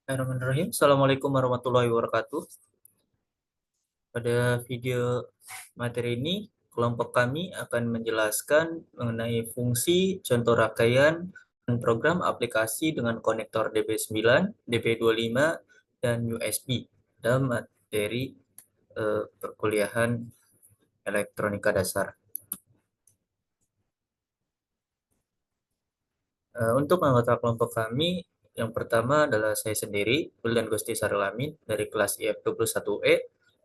Bismillahirrahmanirrahim. Assalamualaikum warahmatullahi wabarakatuh. Pada video materi ini, kelompok kami akan menjelaskan mengenai fungsi, contoh rangkaian, dan program aplikasi dengan konektor DB9, DB25, dan USB dalam materi perkuliahan elektronika dasar. Untuk anggota kelompok kami, yang pertama adalah saya sendiri, Wildan Gusti Sarulamin dari kelas IF21E,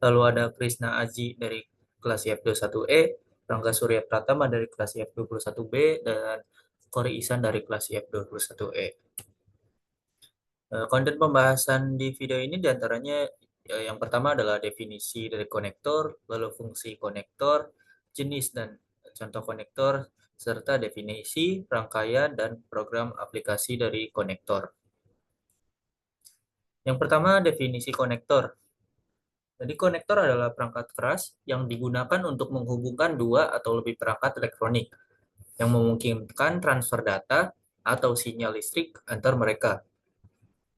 lalu ada Krisna Aji dari kelas IF21E, Rangga Surya Pratama dari kelas IF21B, dan Kori Isan dari kelas IF21E. Konten pembahasan di video ini diantaranya yang pertama adalah definisi dari konektor, lalu fungsi konektor, jenis dan contoh konektor, serta definisi, rangkaian, dan program aplikasi dari konektor. Yang pertama, definisi konektor. Jadi konektor adalah perangkat keras yang digunakan untuk menghubungkan dua atau lebih perangkat elektronik yang memungkinkan transfer data atau sinyal listrik antar mereka.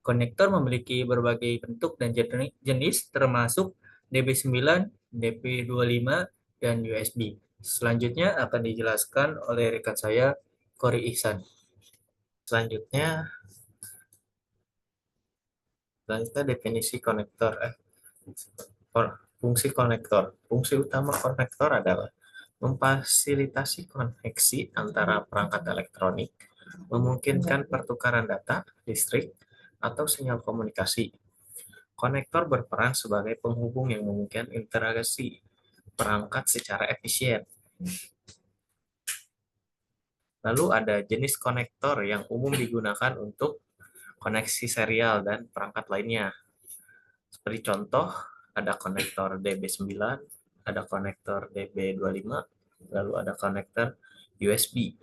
Konektor memiliki berbagai bentuk dan jenis termasuk DB9, DB25, dan USB. Selanjutnya akan dijelaskan oleh rekan saya, Kori Ihsan. Selanjutnya, definisi konektor. Fungsi konektor. Fungsi utama konektor adalah memfasilitasi koneksi antara perangkat elektronik, memungkinkan pertukaran data, listrik, atau sinyal komunikasi. Konektor berperan sebagai penghubung yang memungkinkan interaksi perangkat secara efisien. Lalu ada jenis konektor yang umum digunakan untuk koneksi serial dan perangkat lainnya. Seperti contoh, ada konektor DB9, ada konektor DB25, lalu ada konektor USB.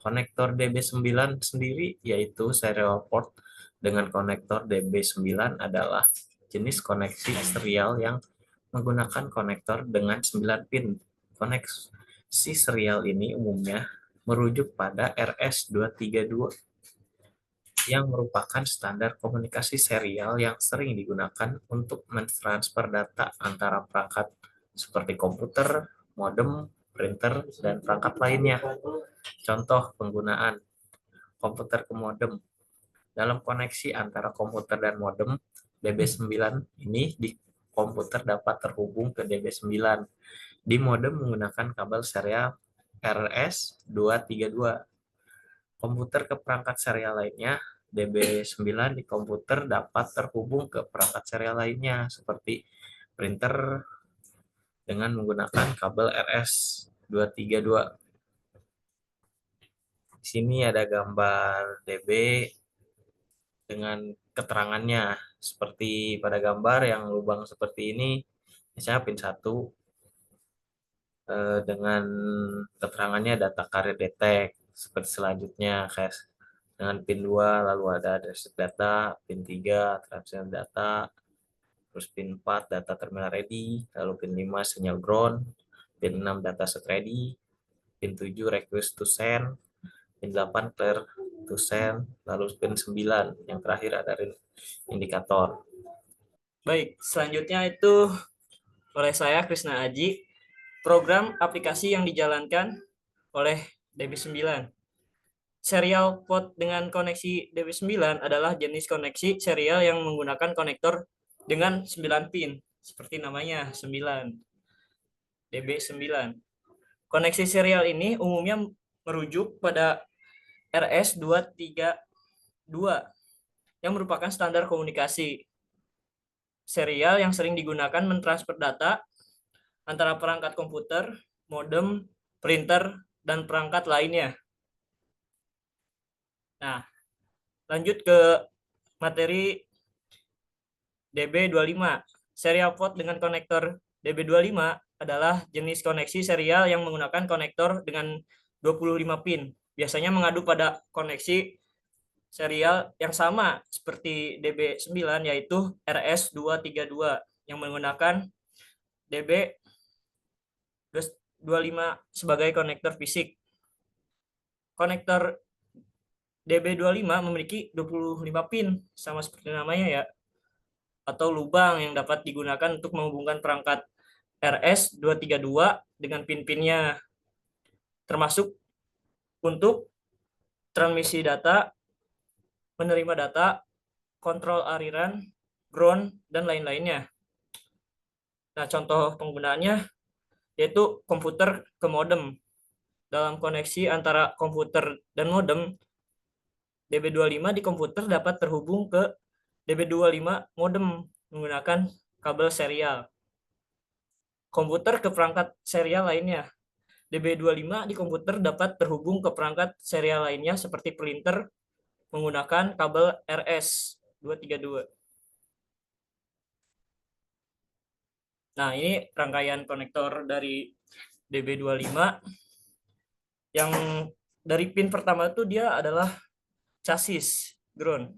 Konektor DB9 sendiri yaitu serial port dengan konektor DB9 adalah jenis koneksi serial yang menggunakan konektor dengan 9 pin. Koneksi serial ini umumnya merujuk pada RS232 yang merupakan standar komunikasi serial yang sering digunakan untuk mentransfer data antara perangkat seperti komputer, modem, printer, dan perangkat lainnya. Contoh penggunaan komputer ke modem. Dalam koneksi antara komputer dan modem, DB9 ini di komputer dapat terhubung ke DB9. Di modem menggunakan kabel serial RS232. Komputer ke perangkat serial lainnya, DB9 di komputer dapat terhubung ke perangkat serial lainnya seperti printer dengan menggunakan kabel RS232. Di sini ada gambar DB dengan keterangannya seperti pada gambar yang lubang seperti ini, misalnya pin 1 dengan keterangannya data carrier detect. Seperti selanjutnya kayak dengan pin 2 lalu ada address data, pin 3 transfer data, terus pin 4 data terminal ready, lalu pin 5 sinyal ground, pin 6 data set ready, pin 7 request to send, pin 8 clear to send, lalu pin 9 yang terakhir ada indikator. Baik, selanjutnya itu oleh saya Krisna Aji, program aplikasi yang dijalankan oleh DB9. Serial port dengan koneksi DB9 adalah jenis koneksi serial yang menggunakan konektor dengan 9 pin, seperti namanya 9, DB9. Koneksi serial ini umumnya merujuk pada RS232 yang merupakan standar komunikasi serial yang sering digunakan mentransfer data antara perangkat komputer, modem, printer, dan perangkat lainnya. Nah, lanjut ke materi DB25. Serial port dengan konektor DB25 adalah jenis koneksi serial yang menggunakan konektor dengan 25 pin. Biasanya mengadu pada koneksi serial yang sama seperti DB9 yaitu RS232 yang menggunakan DB25 sebagai konektor fisik. Konektor DB25 memiliki 25 pin, sama seperti namanya ya, atau lubang yang dapat digunakan untuk menghubungkan perangkat RS232 dengan pin-pinnya, termasuk untuk transmisi data, menerima data, kontrol aliran, ground, dan lain-lainnya. Nah, contoh penggunaannya yaitu komputer ke modem. Dalam koneksi antara komputer dan modem, DB25 di komputer dapat terhubung ke DB25 modem menggunakan kabel serial. Komputer ke perangkat serial lainnya. DB25 di komputer dapat terhubung ke perangkat serial lainnya seperti printer menggunakan kabel RS232. Nah, ini rangkaian konektor dari DB25 yang dari pin pertama itu dia adalah chassis ground.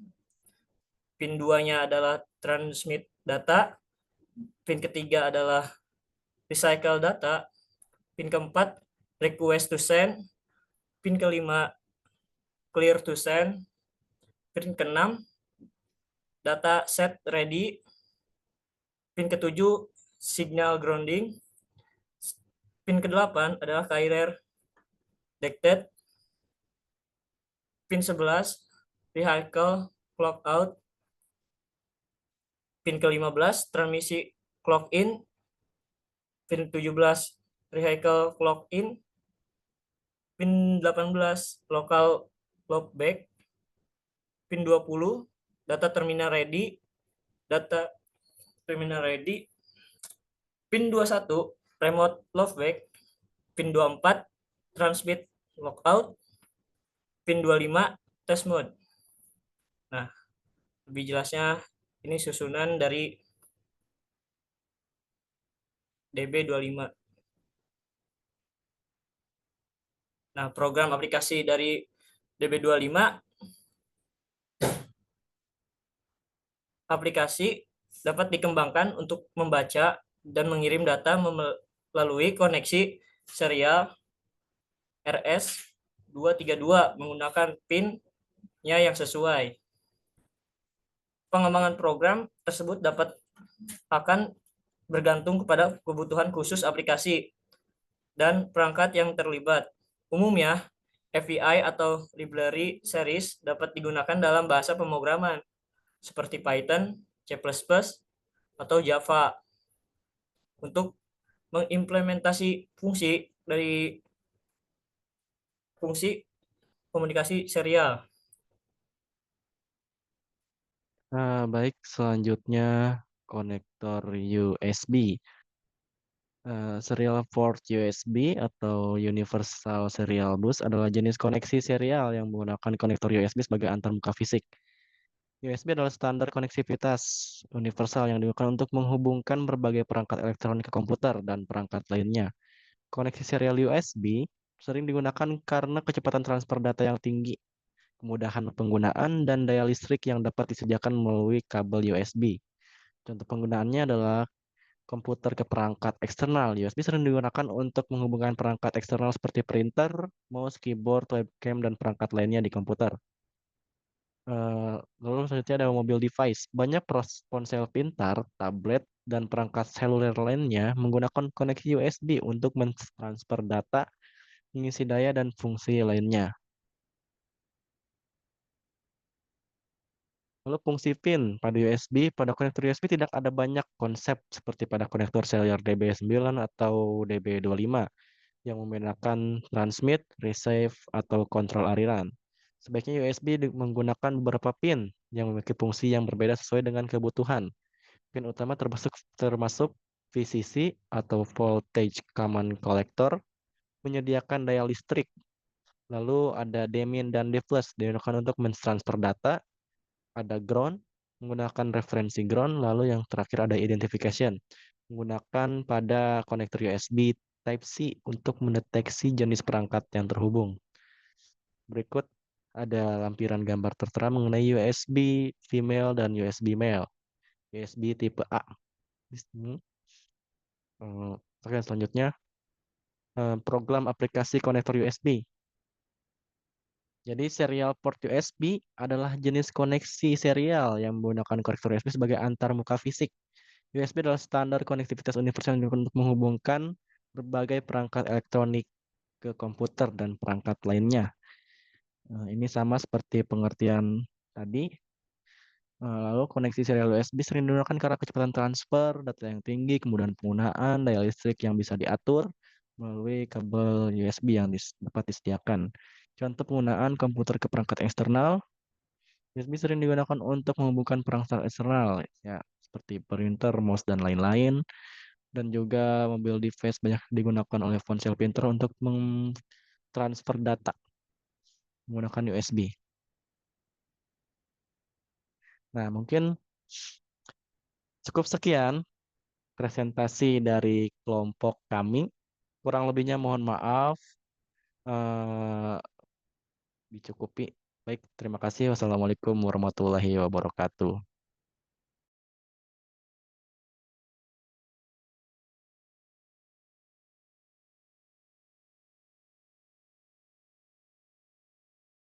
Pin 2-nya adalah transmit data, pin ketiga adalah recycle data, pin keempat request to send, pin kelima clear to send, pin keenam data set ready, pin ketujuh signal grounding, pin kedelapan adalah carrier detected, pin 11 vehicle clock out, pin ke-15 transmisi clock in, pin 17 vehicle clock in, pin 18 local loopback, pin 20 data terminal ready, data terminal ready, pin 21 remote loopback, pin 24 transmit lockout, pin 25 test mode. Nah, lebih jelasnya ini susunan dari DB25. Nah, program aplikasi dari DB25, aplikasi dapat dikembangkan untuk membaca dan mengirim data melalui koneksi serial RS232 menggunakan pin-nya yang sesuai. Pengembangan program tersebut akan bergantung kepada kebutuhan khusus aplikasi dan perangkat yang terlibat. Umumnya, API atau library series dapat digunakan dalam bahasa pemrograman seperti Python, C++, atau Java untuk mengimplementasi fungsi komunikasi serial. Baik, selanjutnya konektor USB. Serial port USB atau Universal Serial Bus adalah jenis koneksi serial yang menggunakan konektor USB sebagai antarmuka fisik. USB adalah standar koneksivitas universal yang digunakan untuk menghubungkan berbagai perangkat elektronik ke komputer dan perangkat lainnya. Koneksi serial USB sering digunakan karena kecepatan transfer data yang tinggi, kemudahan penggunaan, dan daya listrik yang dapat disediakan melalui kabel USB. Contoh penggunaannya adalah komputer ke perangkat eksternal. USB sering digunakan untuk menghubungkan perangkat eksternal seperti printer, mouse, keyboard, webcam, dan perangkat lainnya di komputer. Lalu selanjutnya ada mobile device. Banyak ponsel pintar, tablet, dan perangkat seluler lainnya menggunakan koneksi USB untuk mentransfer data, mengisi daya, dan fungsi lainnya. Lalu fungsi pin pada USB, pada konektor USB tidak ada banyak konsep seperti pada konektor serial DB9 atau DB25 yang membedakan transmit, receive, atau kontrol aliran. Sebaiknya USB menggunakan beberapa pin yang memiliki fungsi yang berbeda sesuai dengan kebutuhan. Pin utama termasuk VCC atau Voltage Command Collector, menyediakan daya listrik. Lalu ada Daemon dan Deflux digunakan untuk mentransfer data. Ada ground, menggunakan referensi ground. Lalu yang terakhir ada identification, menggunakan pada konektor USB Type-C untuk mendeteksi jenis perangkat yang terhubung. Berikut ada lampiran gambar tertera mengenai USB female dan USB male. USB tipe A. Di sini. Oke, selanjutnya program aplikasi konektor USB. Jadi serial port USB adalah jenis koneksi serial yang menggunakan konektor USB sebagai antarmuka fisik. USB adalah standar konektivitas universal yang digunakan untuk menghubungkan berbagai perangkat elektronik ke komputer dan perangkat lainnya. Ini sama seperti pengertian tadi. Lalu koneksi serial USB sering digunakan karena kecepatan transfer, data yang tinggi, kemudahan penggunaan, daya listrik yang bisa diatur melalui kabel USB yang dapat disediakan. Contoh penggunaan komputer ke perangkat eksternal, USB sering digunakan untuk menghubungkan perangkat eksternal, ya, seperti printer, mouse, dan lain-lain. Dan juga mobil device banyak digunakan oleh ponsel pintar untuk mentransfer data menggunakan USB. Nah, mungkin cukup sekian presentasi dari kelompok kami. Kurang lebihnya mohon maaf. eh, Dicukupi. Baik, terima kasih. Wassalamualaikum warahmatullahi wabarakatuh.